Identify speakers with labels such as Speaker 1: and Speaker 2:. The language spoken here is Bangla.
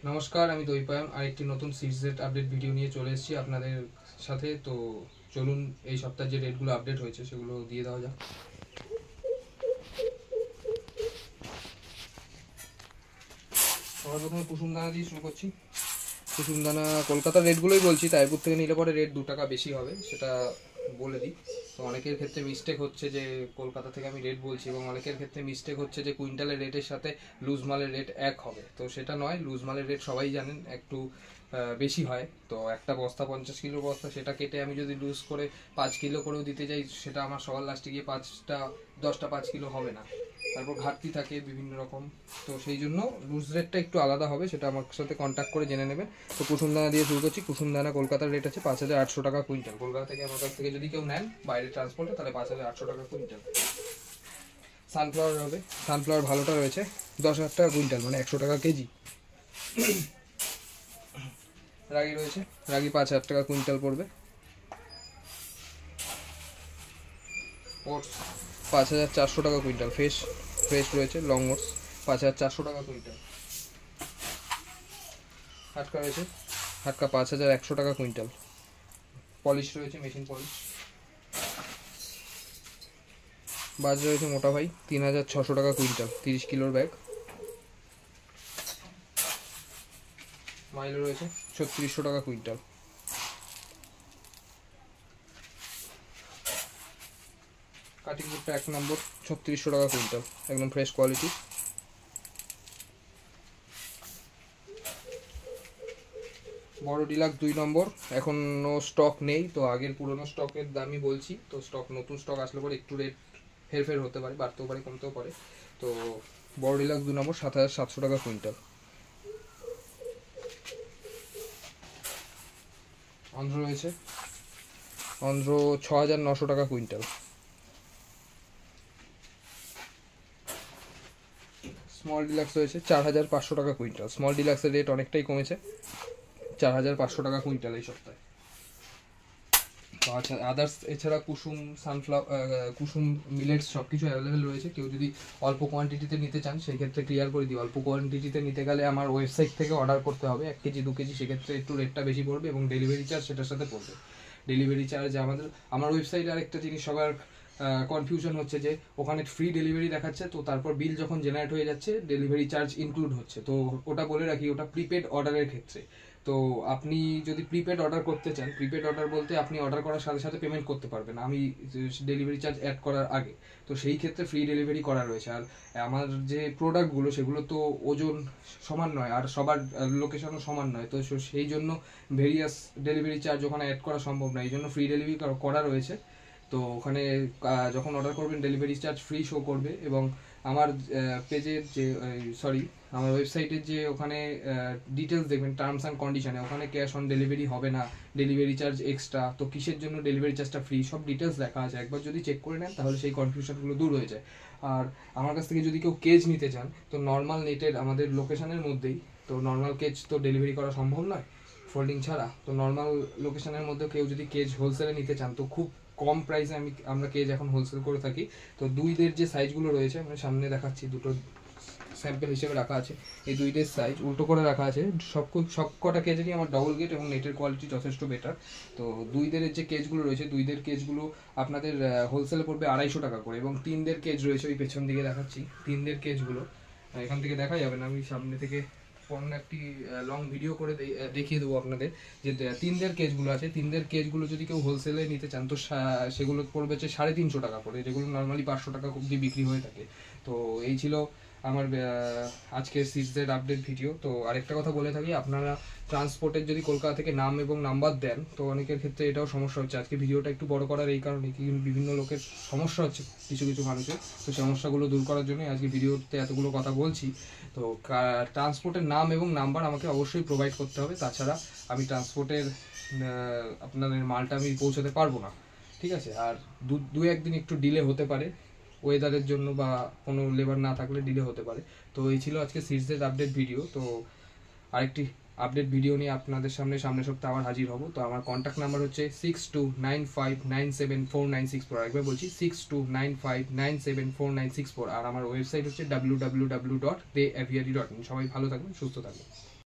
Speaker 1: নমস্কার, আমি দৈপায়ন আরেকটি নতুন সিরিজের আপডেট ভিডিও নিয়ে চলে এসেছি আপনাদের সাথে। তো চলুন এই সপ্তাহে যে রেটগুলো আপডেট হয়েছে সেগুলো দিয়ে দেওয়া যাক। সবার প্রথমে কুসুম দানা দিয়ে শুরু করছি। কুসুম দানা কলকাতার রেটগুলোই বলছি, তাইপুর থেকে নিলে পরে রেট 2 টাকা বেশি হবে, সেটা বলে দিই। তো অনেকের ক্ষেত্রে মিস্টেক হচ্ছে যে কলকাতা থেকে আমি রেট বলছি, এবং অনেকের ক্ষেত্রে মিস্টেক হচ্ছে যে কুইন্টালের রেটের সাথে লুজ মালের রেট এক হবে। তো সেটা নয়, লুজ মালের রেট সবাই জানেন একটু বেশি হয়। তো একটা বস্তা 50 কিলোর বস্তা, সেটা কেটে আমি যদি লুজ করে 5 কিলো করেও দিতে যাই, সেটা আমার সবার লাস্টে গিয়ে 10টা 5 কিলো হবে না। তারপর ঘাটতি থাকে বিভিন্ন রকম। তো সেই জন্য লুজ রেটটা একটু আলাদা হবে, সেটা আমার সাথে কন্ট্যাক্ট করে জেনে নেবেন। তো কুসুম দানা দিয়ে শুরু করছি। কুসুম দানা কলকাতার রেট আছে 5,800 টাকা কুইন্টাল। কলকাতা থেকে আমার কাছ থেকে যদি কেউ নেন বাইরে ট্রান্সপোর্টে, তাহলে 5,800 টাকা কুইন্টাল। সানফ্লাওয়ার হবে, সানফ্লাওয়ার ভালোটা রয়েছে 10,000 টাকা কুইন্টাল, মানে 100 টাকা কেজি। রাগি রয়েছে, রাগি 5,000 টাকা কুইন্টাল পড়বে। ওটস 5,400 টাকা কুইন্টাল, ফ্রেশ রয়েছে লং ওটস 5,400 টাকা কুইন্টাল। হাটকা রয়েছে, হাটকা 5,100 টাকা কুইন্টাল। পলিশ রয়েছে, মেশিন পলিশ। বাজরা রয়েছে মোটা ভাই 3,600 টাকা কুইন্টাল, 30 কিলোর ব্যাগ। মাইলো রয়েছে 3600 টাকা কুইন্টাল। কাটিং বুটটা 1 নম্বর 3600 টাকা কুইন্টাল, একদম ফ্রেশ কোয়ালিটি। বড় ডিলাক্স 2 নম্বর এখনও স্টক নেই, তো আগের পুরনো স্টকের দামই বলছি। তো নতুন স্টক আসলে পরে একটু রেট হেরফের হতে পারে, বাড়তেও পারে কমতেও পারে। তো বড় ডিলাক্স 2 নম্বর 7,700 টাকা কুইন্টাল। অন্ধ্র রয়েছে, অন্ধ্র 6,900 টাকা কুইন্টাল। স্মল ডিলাক্স রয়েছে 4,500 টাকা কুইন্টাল। স্মল ডিলাক্সের রেট অনেকটাই কমেছে, 4,500 টাকা কুইন্টাল এই সপ্তাহে। তো আচ্ছা, আদার্স এছাড়া কুসুম, কুসুম মিলেটস সব কিছু অ্যাভেলেবেল রয়েছে। কেউ যদি অল্প কোয়ান্টিটিতে নিতে চান, সেই ক্ষেত্রে ক্লিয়ার করে দিই, অল্প কোয়ান্টিটিতে নিতে গেলে আমার ওয়েবসাইট থেকে অর্ডার করতে হবে। 1 কেজি 2 কেজি, সেক্ষেত্রে একটু রেটটা বেশি পড়বে, এবং ডেলিভারি চার্জ সেটার সাথে পড়বে। ডেলিভারি চার্জ আমার ওয়েবসাইটে আরেকটা জিনিস সবার কনফিউশন হচ্ছে যে ওখানে ফ্রি ডেলিভারি দেখাচ্ছে, তো তারপর বিল যখন জেনারেট হয়ে যাচ্ছে ডেলিভারি চার্জ ইনক্লুড হচ্ছে। তো ওটা বলে রাখি, ওটা প্রিপেড অর্ডারের ক্ষেত্রে। তো আপনি যদি প্রিপেড অর্ডার করতে চান, প্রিপেড অর্ডার বলতে আপনি অর্ডার করার সাথে সাথে পেমেন্ট করতে পারবেন আমি ডেলিভারি চার্জ অ্যাড করার আগে। তো সেই ক্ষেত্রে ফ্রি ডেলিভারি করা রয়েছে। আর আমার যে প্রোডাক্টগুলো সেগুলো তো ওজন সমান নয়, আর সবার লোকেশনও সমান নয়। তো সেই জন্য ভেরিয়াস ডেলিভারি চার্জ ওখানে অ্যাড করা সম্ভব নয়, এই জন্য ফ্রি ডেলিভারি করা রয়েছে। তো ওখানে যখন অর্ডার করবেন ডেলিভারি চার্জ ফ্রি শো করবে। এবং আমার পেজের যে আমার ওয়েবসাইটের যে ওখানে ডিটেলস দেখবেন, টার্মস অ্যান্ড কন্ডিশনে, ওখানে ক্যাশ অন ডেলিভারি হবে না, ডেলিভারি চার্জ এক্সট্রা, তো কিসের জন্য ডেলিভারি চার্জটা ফ্রি, সব ডিটেলস লেখা আছে। একবার যদি চেক করে নেন তাহলে সেই কনফিউশনগুলো দূর হয়ে যায়। আর আমার কাছ থেকে যদি কেউ কেজ নিতে চান, তো নর্মাল নেটের আমাদের লোকেশনের মধ্যেই, তো নর্মাল কেজ তো ডেলিভারি করা সম্ভব নয় ফোল্ডিং ছাড়া। তো নর্মাল লোকেশনের মধ্যে কেউ যদি কেজ হোলসেলে নিতে চান, তো খুব কম প্রাইসে আমরা কেজ এখন হোলসেল করে থাকি। তো 2 যে সাইজগুলো রয়েছে, আমি সামনে দেখাচ্ছি, দুটো স্যাম্পল হিসেবে রাখা আছে। এই 2 সাইজ উল্টো করে রাখা আছে। সব কটা কেজেরই আমার ডবল গেট এবং নেটের কোয়ালিটি যথেষ্ট বেটার। তো 2 যে কেজগুলো রয়েছে, 2 কেজগুলো আপনাদের হোলসেলে পড়বে 250 টাকা করে। এবং 3 কেজ রয়েছে, ওই পেছন দিকে দেখাচ্ছি। 3 কেজগুলো এখান থেকে দেখা যাবে না, আমি সামনে থেকে অন্য একটি লং ভিডিও করে দেখিয়ে দেবো আপনাদের। যে 3 কেজগুলো আছে, 3 কেজগুলো যদি কেউ হোলসেলে নিতে চান, তো সেগুলো পড়বে 350 টাকা করে, যেগুলো নর্মালি 500 টাকা অবধি বিক্রি হয়ে থাকে। তো এই ছিল আমার আজকের সিরিজের আপডেট ভিডিও। তো আরেকটা কথা বলে থাকি, আপনারা ট্রান্সপোর্টের যদি কলকাতা থেকে নাম এবং নাম্বার দেন, তো অনেকের ক্ষেত্রে এটাও সমস্যা হচ্ছে। আজকে ভিডিওটা একটু বড় করার এই কারণে কি, বিভিন্ন লোকের সমস্যা হচ্ছে, কিছু কিছু মানুষের। তো সমস্যাগুলো দূর করার জন্যই আজকে ভিডিওতে এতগুলো কথা বলছি। তো ট্রান্সপোর্টের নাম এবং নাম্বার আমাকে অবশ্যই প্রোভাইড করতে হবে, তাছাড়া আমি ট্রান্সপোর্টের আপনাদের মালটা আমি পৌঁছাতে পারবো না, ঠিক আছে? আর 2-1 দিন একটু ডিলে হতে পারে, ওয়েদারের জন্য বা কোনো লেবার না থাকলে ডিলে হতে পারে। তো এই ছিল আজকে সিরিজের আপডেট ভিডিও। তো আরেকটি আপডেট ভিডিও নিয়ে আপনাদের সামনের সপ্তাহে আবার হাজির হব। তো আমার কন্ট্যাক্ট নাম্বার হচ্ছে 6295974964। আরেকবার বলছি 6295974964। আর আমার ওয়েবসাইট হচ্ছে www.theaviary.in। সবাই ভালো থাকবেন, সুস্থ থাকবেন।